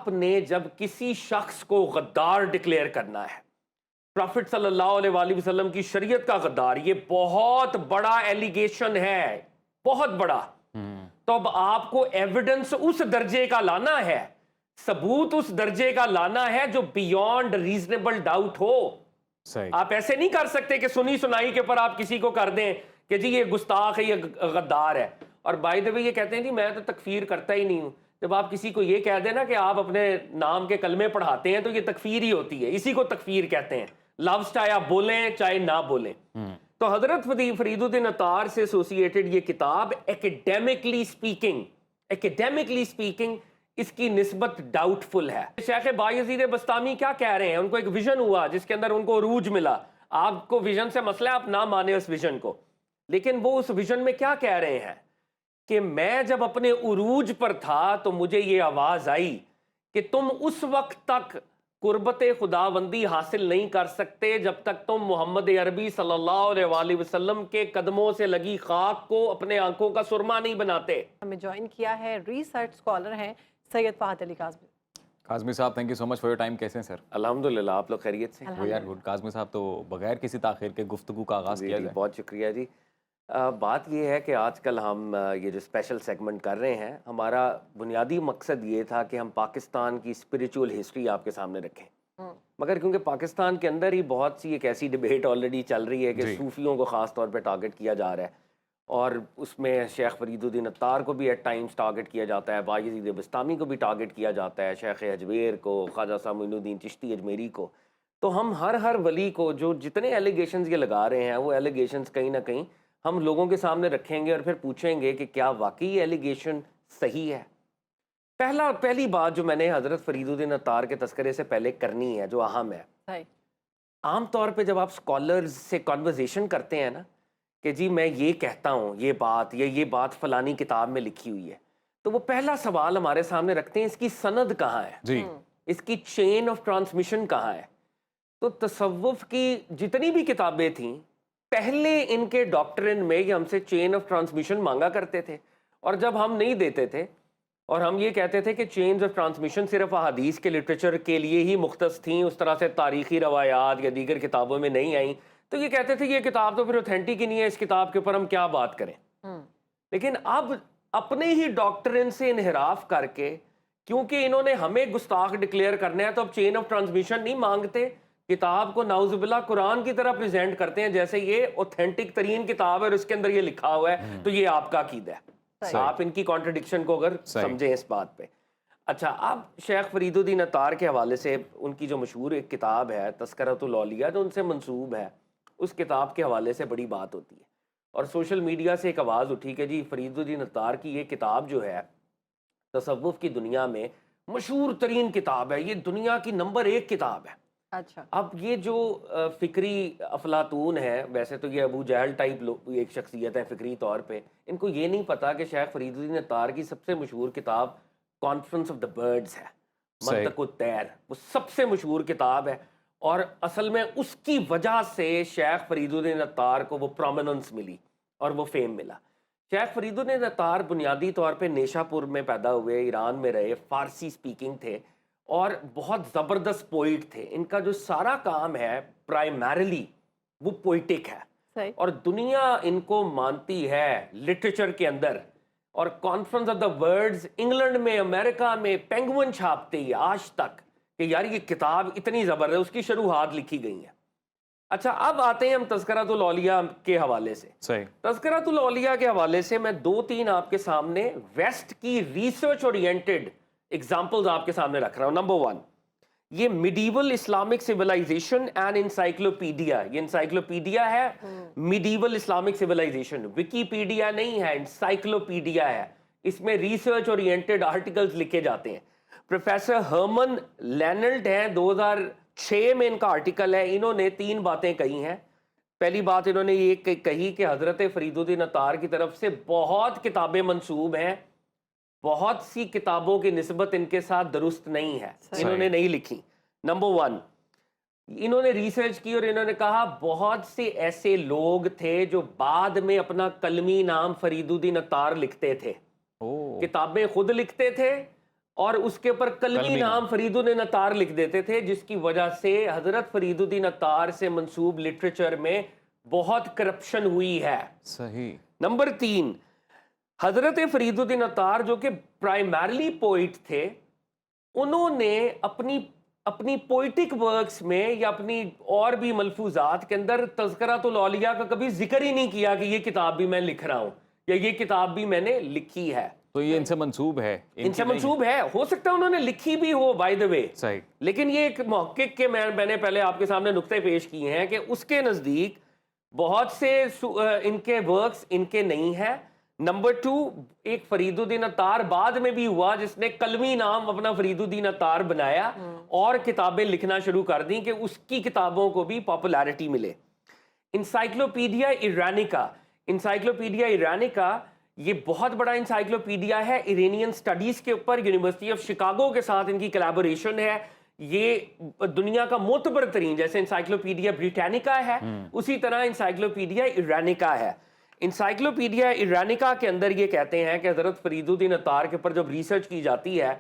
آپ نے جب کسی شخص کو غدار ڈکلیئر کرنا ہے، پروفٹ صلی اللہ علیہ وآلہ وسلم کی شریعت کا غدار، یہ بہت بڑا ایلیگیشن ہے، بہت بڑا. تو اب آپ کو ایویڈنس اس درجے کا لانا ہے، ثبوت اس درجے کا لانا ہے جو بیونڈ ریزنیبل ڈاؤٹ ہو. آپ ایسے نہیں کر سکتے کہ سنی سنائی کے پر آپ کسی کو کر دیں کہ جی یہ گستاخ ہے، یہ غدار ہے. اور بائی دا وے یہ کہتے ہیں جی میں تو تکفیر کرتا ہی نہیں ہوں. جب آپ کسی کو یہ کہہ دیں نا کہ آپ اپنے نام کے کلمے پڑھاتے ہیں تو یہ تکفیر ہی ہوتی ہے، اسی کو تکفیر کہتے ہیں. لفظ چاہے آپ بولیں چاہے نہ بولیں. تو حضرت فرید الدین عطار سے ایسوسیٹڈ یہ کتاب ایکیڈیمکلی اسپیکنگ اس کی نسبت ڈاؤٹ فل ہے. شیخ بایزید بستامی کیا کہہ رہے ہیں؟ ان کو ایک ویژن ہوا جس کے اندر ان کو عروج ملا. آپ کو ویژن سے مسئلہ ہے، آپ نہ مانیں اس ویژن کو، لیکن وہ اس ویژن میں کیا کہہ رہے ہیں کہ میں جب اپنے عروج پر تھا تو مجھے یہ آواز آئی کہ تم اس وقت تک قربت خداوندی حاصل نہیں کر سکتے جب تک تم محمد عربی صلی اللہ علیہ وآلہ وسلم کے قدموں سے لگی خاک کو اپنے آنکھوں کا سرما نہیں بناتے. ہمیں جوائن کیا ہے ریسرچ اسکالر ہیں سید فہد علی کاظمی. کاظمی صاحب thank you so much for your time. کیسے ہیں سر؟ الحمدللہ، آپ لوگ خیریت سے؟ We are good. کاظمی صاحب تو بغیر کسی تاخیر کے گفتگو کا آغاز کیا جائے. بہت شکریہ جی. بات یہ ہے کہ آج کل ہم یہ جو اسپیشل سیگمنٹ کر رہے ہیں، ہمارا بنیادی مقصد یہ تھا کہ ہم پاکستان کی اسپریچول ہسٹری آپ کے سامنے رکھیں. مگر کیونکہ پاکستان کے اندر ہی بہت سی ایک ایسی ڈبیٹ آلریڈی چل رہی ہے کہ صوفیوں کو خاص طور پہ ٹارگٹ کیا جا رہا ہے، اور اس میں شیخ فرید الدین عطار کو بھی ایٹ ٹائمز ٹارگٹ کیا جاتا ہے، بایزید بستامی کو بھی ٹارگٹ کیا جاتا ہے، شیخ اجمیر کو، خواجہ صاحب معین الدین چشتی اجمیری کو. تو ہم ہر ولی کو جو جتنے ایلیگیشنز یہ لگا رہے ہیں وہ ایلیگیشنز کہیں نہ کہیں ہم لوگوں کے سامنے رکھیں گے اور پھر پوچھیں گے کہ کیا واقعی یہ ایلیگیشن صحیح ہے. پہلی بات جو میں نے حضرت فرید الدین عطار کے تذکرے سے پہلے کرنی ہے، جو اہم ہے، عام طور پہ جب آپ اسکالرز سے کانورزیشن کرتے ہیں نا کہ جی میں یہ کہتا ہوں یہ بات فلانی کتاب میں لکھی ہوئی ہے، تو وہ پہلا سوال ہمارے سامنے رکھتے ہیں اس کی سند کہاں ہے، جی اس کی چین آف ٹرانسمیشن کہاں ہے. تو تصوف کی جتنی بھی کتابیں تھیں پہلے ان کے ڈاکٹرن میں یہ ہم سے چین آف ٹرانسمیشن مانگا کرتے تھے، اور جب ہم نہیں دیتے تھے اور ہم یہ کہتے تھے کہ چینز آف ٹرانسمیشن صرف احادیث کے لٹریچر کے لیے ہی مختص تھیں، اس طرح سے تاریخی روایات یا دیگر کتابوں میں نہیں آئیں، تو یہ کہتے تھے یہ کتاب تو پھر اوتھینٹک ہی نہیں ہے، اس کتاب کے اوپر ہم کیا بات کریں. لیکن اب اپنے ہی ڈاکٹرن سے انحراف کر کے، کیونکہ انہوں نے ہمیں گستاخ ڈکلیئر کرنا ہے، تو اب چین آف ٹرانسمیشن نہیں مانگتے، کتاب کو نعوذ باللہ قرآن کی طرح پریزنٹ کرتے ہیں جیسے یہ اوتھینٹک ترین کتاب ہے اور اس کے اندر یہ لکھا ہوا ہے تو یہ آپ کا عقیدہ ہے. آپ ان کی کانٹرڈکشن کو اگر سمجھیں اس بات پہ. اچھا، اب شیخ فرید الدین عطار کے حوالے سے ان کی جو مشہور ایک کتاب ہے تذکرۃ الاولیاء جو ان سے منسوب ہے، اس کتاب کے حوالے سے بڑی بات ہوتی ہے، اور سوشل میڈیا سے ایک آواز اٹھی کہ جی فرید الدین عطار کی یہ کتاب جو ہے تصوف کی دنیا میں مشہور ترین کتاب ہے، یہ دنیا کی نمبر 1 کتاب ہے. اچھا، اب یہ جو فکری افلاطون ہے، ویسے تو یہ ابو جہل ٹائپ ایک شخصیت ہے فکری طور پہ، ان کو یہ نہیں پتا کہ شیخ فرید الدین عطار کی سب سے مشہور کتاب کانفرنس آف دا برڈز ہے، منطق الطیر، وہ سب سے مشہور کتاب ہے، اور اصل میں اس کی وجہ سے شیخ فرید الدین عطار کو وہ پرومیننس ملی اور وہ فیم ملا. شیخ فرید الدین عطار بنیادی طور پہ نیشا پور میں پیدا ہوئے، ایران میں رہے، فارسی سپیکنگ تھے اور بہت زبردست پوئٹ تھے. ان کا جو سارا کام ہے پرائمریلی وہ پوئٹک ہے، اور دنیا ان کو مانتی ہے لٹریچر کے اندر. اور conference of the words England میں، امریکہ میں پینگوئن چھاپتے ہی آج تک کہ یار یہ کتاب اتنی زبردست، اس کی شروحات لکھی گئی ہیں. اچھا، اب آتے ہیں ہم تذکرۃ الاولیاء کے حوالے سے. تذکرۃ الاولیاء کے حوالے سے میں 2-3 آپ کے سامنے ویسٹ کی ریسرچ اورینٹڈ ایگزامپلز آپ کے سامنے رکھ رہا ہوں. نمبر 1، یہ medieval Islamic civilization and encyclopedia, یہ انسائکلوپیڈیا ہے میڈیول اسلامک سویلائزیشن، وکیپیڈیا نہیں ہے، انسائکلوپیڈیا ہے. اس میں ریسرچ اورینٹڈ آرٹیکلز لکھے جاتے ہیں. پروفیسر ہرمن لینلڈ ہیں، 2006 میں ان کا آرٹیکل ہے. انہوں نے 3 باتیں کہی ہیں. پہلی بات انہوں نے یہ کہی کہ حضرت فرید الدین عطار کی طرف سے بہت کتابیں منسوب ہیں، بہت سی کتابوں کی نسبت ان کے ساتھ درست نہیں ہے، انہوں نے نہیں لکھی. نمبر 1، انہوں نے ریسرچ کی اور انہوں نے کہا بہت سے ایسے لوگ تھے جو بعد میں اپنا کلمی نام فرید الدین عطار لکھتے تھے، کتابیں خود لکھتے تھے اور اس کے اوپر کلمی نام فرید الدین عطار لکھ دیتے تھے، جس کی وجہ سے حضرت فرید الدین عطار سے منسوب لٹریچر میں بہت کرپشن ہوئی ہے۔ صحیح۔ نمبر 3، حضرت فرید الدین عطار جو کہ پرائمرلی پوئٹ تھے، انہوں نے اپنی پوئٹک ورکس میں یا اپنی اور بھی ملفوظات کے اندر تذکرۃ الاولیاء کا کبھی ذکر ہی نہیں کیا کہ یہ کتاب بھی میں لکھ رہا ہوں یا یہ کتاب بھی میں نے لکھی ہے۔ تو یہ ان سے منسوب ہے؟ ان سے منسوب ہے، ہو سکتا ہے انہوں نے لکھی بھی ہو بائی دا وے، صحیح، لیکن یہ ایک محقق کے میں نے پہلے آپ کے سامنے نقطے پیش کیے ہیں کہ اس کے نزدیک بہت سے ان کے ورکس ان کے نہیں ہیں۔ نمبر 2، ایک فرید الدین عطار بعد میں بھی ہوا جس نے کلمی نام اپنا فرید الدین عطار بنایا اور کتابیں لکھنا شروع کر دیں کہ اس کی کتابوں کو بھی پاپولیرٹی ملے۔ انسائکلوپیڈیا ایرانیکا یہ بہت بڑا انسائکلوپیڈیا ہے ایرانین سٹڈیز کے اوپر، یونیورسٹی آف شکاگو کے ساتھ ان کی کلیبوریشن ہے۔ یہ دنیا کا معتبر ترین، جیسے انسائکلوپیڈیا بریٹینیکا ہے اسی طرح انسائکلوپیڈیا ایرانیکا ہے۔ انسائکلوپیڈیا ایرانیکا کے اندر یہ کہتے ہیں کہ حضرت فرید الدین عطار کے اوپر جب ریسرچ کی جاتی ہے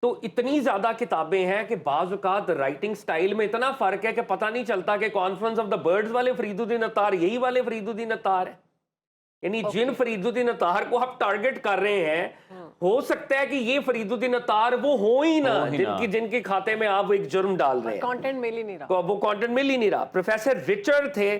تو اتنی زیادہ کتابیں ہیں کہ بعض اوقات رائٹنگ سٹائل میں اتنا فرق ہے کہ پتہ نہیں چلتا کہ کانفرنس آف دا برڈز والے فرید الدین عطار یہی والے فرید الدین عطار ہیں، یعنی جن فرید الدین عطار کو آپ ٹارگٹ کر رہے ہیں ہو سکتا ہے کہ یہ فرید الدین عطار وہ ہوں ہی نہ جن کے کھاتے میں آپ ایک جرم ڈال رہے ہیں، کانٹینٹ مل ہی نہیں رہا، وہ کانٹینٹ مل ہی نہیں رہا۔ پروفیسر رچرڈ تھے،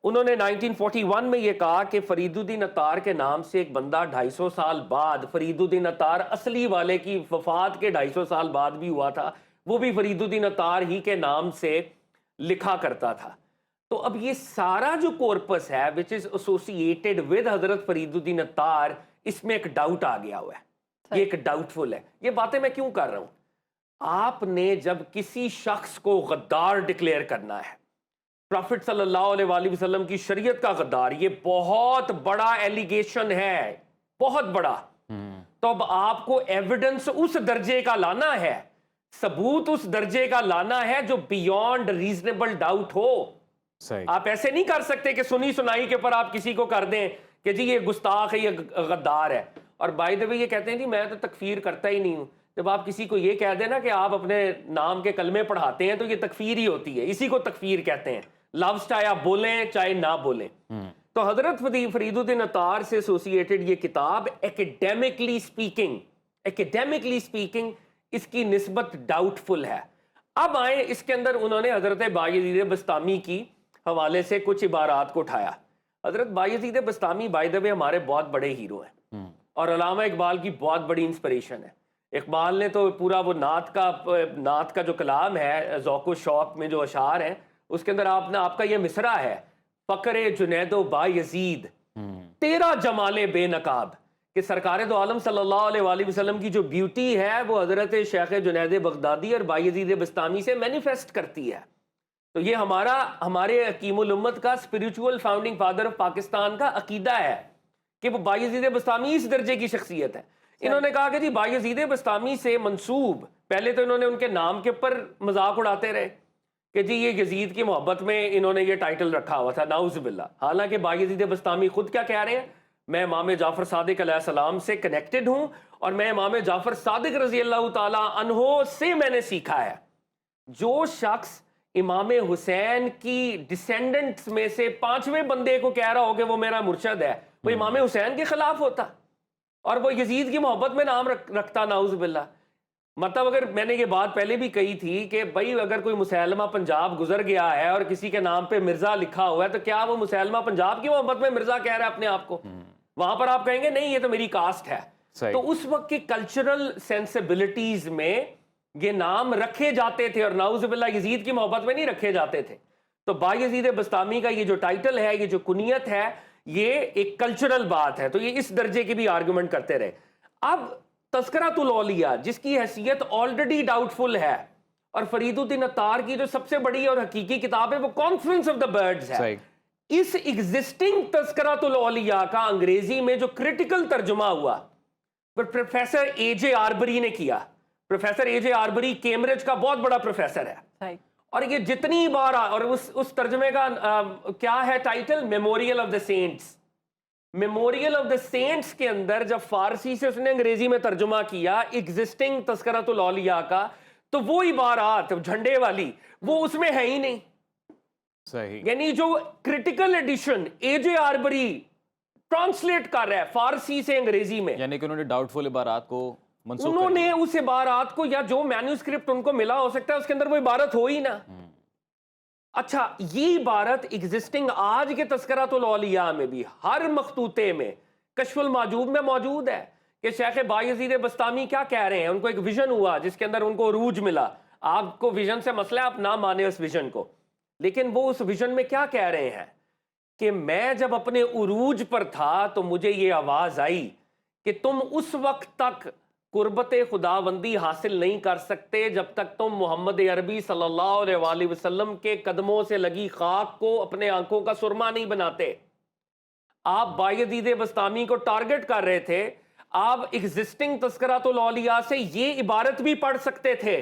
انہوں نے 1941 میں یہ کہا کہ فرید الدین عطار کے نام سے ایک بندہ 250 سال بعد، فرید الدین عطار اصلی والے کی وفات کے 250 سال بعد بھی ہوا تھا، وہ بھی فرید الدین عطار ہی کے نام سے لکھا کرتا تھا۔ تو اب یہ سارا جو کورپس ہے which is associated with حضرت فرید الدین عطار، اس میں ایک ڈاؤٹ آ گیا ہوا ہے، یہ ایک ڈاؤٹ فل ہے۔ یہ باتیں میں کیوں کر رہا ہوں؟ آپ نے جب کسی شخص کو غدار ڈکلیئر کرنا ہے، پروفٹ صلی اللہ علیہ وآلہ وسلم کی شریعت کا غدار، یہ بہت بڑا ایلیگیشن ہے، بہت بڑا، تو اب آپ کو ایویڈنس اس درجے کا لانا ہے، ثبوت اس درجے کا لانا ہے جو بیونڈ ریزنیبل ڈاؤٹ ہو۔ آپ ایسے نہیں کر سکتے کہ سنی سنائی کے پر آپ کسی کو کر دیں کہ جی یہ گستاخ ہے، یہ غدار ہے۔ اور بائی دا وے یہ کہتے ہیں جی میں تو تکفیر کرتا ہی نہیں ہوں۔ جب آپ کسی کو یہ کہہ دیں نا کہ آپ اپنے نام کے کلمے پڑھاتے ہیں تو یہ تکفیر ہی ہوتی ہے، اسی کو تکفیر کہتے ہیں، لفظ چاہے آپ بولیں چاہے نہ بولیں۔ تو حضرت فرید الدین عطار سے ایسوسیٹڈ یہ کتاب ایکیڈیمکلی سپیکنگ اس کی نسبت ڈاؤٹ فل ہے۔ اب آئیں اس کے اندر انہوں نے حضرت بایزید بسطامی کی حوالے سے کچھ عبارات کو اٹھایا۔ حضرت بایزید بسطامی بائی دا وے ہمارے بہت بڑے ہیرو ہیں اور علامہ اقبال کی بہت بڑی انسپریشن ہے۔ اقبال نے تو پورا وہ نعت کا جو کلام ہے، ذوق و شوق میں جو اشعار ہیں، اس کے اندر آپ کا یہ مصرع ہے، فقر جنید و بایزید تیرا جمال بے نقاب، کہ سرکار دو عالم صلی اللہ علیہ وآلہ وسلم کی جو بیوٹی ہے وہ حضرت شیخ جنید بغدادی اور بایزید بسطامی سے مینیفیسٹ کرتی ہے۔ تو یہ ہمارے حکیم الامت کا spiritual founding father of Pakistan کا عقیدہ ہے کہ وہ بایزید بسطامی اس درجے کی شخصیت ہے۔ انہوں نے کہا کہ جی بایزید بسطامی سے منسوب، پہلے تو انہوں نے ان کے نام کے اوپر مذاق اڑاتے رہے کہ جی یہ یزید کی محبت میں انہوں نے یہ ٹائٹل رکھا ہوا تھا، نعوذ باللہ۔ حالانکہ بایزید بسطامی خود کیا کہہ رہے ہیں؟ میں امام جعفر صادق علیہ السلام سے کنیکٹڈ ہوں اور میں امام جعفر صادق رضی اللہ تعالی عنہ سے میں نے سیکھا ہے۔ جو شخص امام حسین کی ڈسینڈنٹس میں سے 5ویں بندے کو کہہ رہا ہو کہ وہ میرا مرشد ہے، وہ امام حسین کے خلاف ہوتا اور وہ یزید کی محبت میں نام رکھتا، نعوذ باللہ۔ مطلب اگر میں نے یہ بات پہلے بھی کہی تھی کہ بھائی اگر کوئی مسلمہ پنجاب گزر گیا ہے اور کسی کے نام پہ مرزا لکھا ہوا ہے تو کیا وہ مسلمہ پنجاب کی محبت میں مرزا کہہ رہا ہے اپنے آپ کو؟ وہاں پر آپ کہیں گے نہیں یہ تو میری کاسٹ ہے۔ تو اس وقت کی کلچرل سینسیبلٹیز میں یہ نام رکھے جاتے تھے اور نعوذ باللہ یزید کی محبت میں نہیں رکھے جاتے تھے۔ تو بایزید بسطامی کا یہ جو ٹائٹل ہے، یہ جو کنیت ہے، یہ ایک کلچرل بات ہے، تو یہ اس درجے کی بھی آرگومنٹ کرتے رہے۔ اب تذکرۃ الاولیاء جس کی حیثیت آلریڈی ڈاؤٹ فل ہے، اور فرید الدین عطار کی جو سب سے بڑی اور حقیقی کتاب ہے وہ کانفرنس آف دا برڈز ہے، اس ایگزسٹنگ تذکرۃ الاولیاء کا انگریزی میں جو کریٹیکل ترجمہ ہوا وہ پروفیسر اے جے آربری نے کیا۔ پروفیسر اے جے آربری کیمبرج کا بہت بڑا پروفیسر ہے، اور یہ جتنی بار اور اس ترجمے کا کیا ہے title? Memorial of the saints, memorial of the saints کے اندر جب فارسی سے اس نے انگریزی میں ترجمہ کیا ایگزسٹنگ تذکرۃ الاولیاء کا، تو وہ عبارات جھنڈے والی وہ اس میں ہے ہی نہیں. صحیح. یعنی جو کرٹیکل ایڈیشن اے جے آربری ٹرانسلیٹ کر رہا ہے فارسی سے انگریزی میں، یعنی کہ انہوں نے ڈاؤٹ فل عبارات کو منسوخ انہوں کر نے اس عبارات کو، یا جو مینوسکرپٹ ان کو ملا ہو سکتا ہے اس کے اندر وہ عبارت ہو ہی نہ. اچھا یہ عبارت ایگزسٹنگ آج کے تذکرۃ الاولیاء میں بھی ہر مخطوطے میں کشف المحجوب میں موجود ہے کہ شیخ بایزید بسطامی کیا کہہ رہے ہیں. ان کو ایک ویژن ہوا جس کے اندر ان کو عروج ملا. آپ کو ویژن سے مسئلہ ہے، آپ نہ مانے اس ویژن کو، لیکن وہ اس ویژن میں کیا کہہ رہے ہیں کہ میں جب اپنے عروج پر تھا تو مجھے یہ آواز آئی کہ تم اس وقت تک قربت خداوندی حاصل نہیں کر سکتے جب تک تم محمد عربی صلی اللہ علیہ وآلہ وسلم کے قدموں سے لگی خاک کو اپنے آنکھوں کا سرما نہیں بناتے. آپ بایزید بسطامی کو ٹارگٹ کر رہے تھے. آپ ایگزسٹنگ تذکرۃ الاولیاء سے یہ عبارت بھی پڑھ سکتے تھے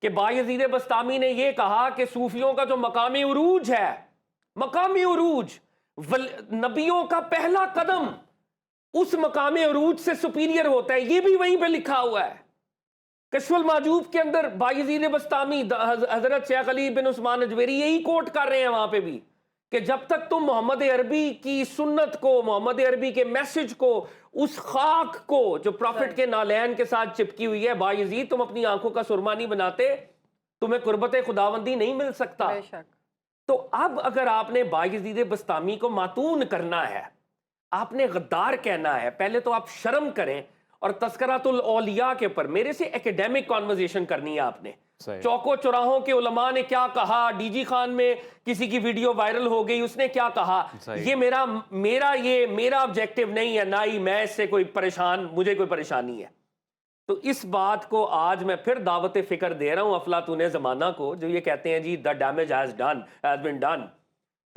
کہ بایزید بسطامی نے یہ کہا کہ صوفیوں کا جو مقامی عروج ہے، مقامی عروج نبیوں کا پہلا قدم اس مقام عروج سے سپیریئر ہوتا ہے. یہ بھی وہیں پہ لکھا ہوا ہے کشف المحجوب کے اندر. بایزید بسطامی حضرت شیخ علی بن عثمان اجویری یہی کوٹ کر رہے ہیں وہاں پہ بھی کہ جب تک تم محمد عربی کی سنت کو، محمد عربی کے میسج کو، اس خاک کو جو پروفٹ کے نالین کے ساتھ چپکی ہوئی ہے، بایزید تم اپنی آنکھوں کا سرما نہیں بناتے، تمہیں قربت خداوندی نہیں مل سکتا. بے شک. تو اب اگر آپ نے بایزید بسطامی کو ماتون کرنا ہے، آپ نے غدار کہنا ہے، پہلے تو آپ شرم کریں اور تذکرۃ الاولیاء کے اوپر میرے سے ایکیڈیمک کانورزیشن کرنی ہے. آپ نے چوکو چوراہوں کے علماء نے کیا کہا، ڈی جی خان میں کسی کی ویڈیو وائرل ہو گئی، اس نے کیا کہا، یہ میرا آبجیکٹو نہیں ہے، نہ ہی میں اس سے مجھے کوئی پریشانی ہے. تو اس بات کو آج میں پھر دعوت فکر دے رہا ہوں افلاطون زمانہ کو، جو یہ کہتے ہیں جی the damage has been done.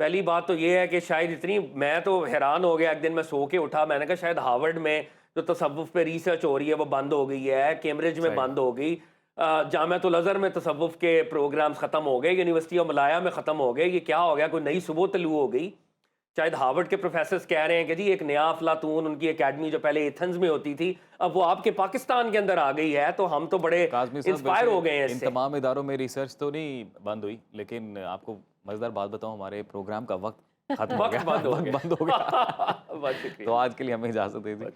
پہلی بات تو یہ ہے کہ شاید اتنی، میں تو حیران ہو گیا. ایک دن میں سو کے اٹھا، میں نے کہا شاید ہارورڈ میں جو تصوف پہ ریسرچ ہو رہی ہے وہ بند ہو گئی ہے، کیمبرج میں بند ہو گئی، جامعۃ الازہر میں تصوف کے پروگرامز ختم ہو گئے، یونیورسٹی آف ملایا میں ختم ہو گئے. یہ کیا ہو گیا؟ کوئی نئی صبح طلوع ہو گئی. شاید ہارورڈ کے پروفیسرز کہہ رہے ہیں کہ جی ایک نیا افلاطون، ان کی اکیڈمی جو پہلے ایتھنز میں ہوتی تھی اب وہ آپ کے پاکستان کے اندر آ گئی ہے. تو ہم تو بڑے انسپائر ہو گئے ہیں اس سے. ان تمام اداروں میں ریسرچ تو نہیں بند ہوئی، لیکن آپ کو مزیدار بات بتاؤں، ہمارے پروگرام کا وقت ختم ہو گیا. بند ہو گیا. تو آج کے لیے ہمیں اجازت دے دیں.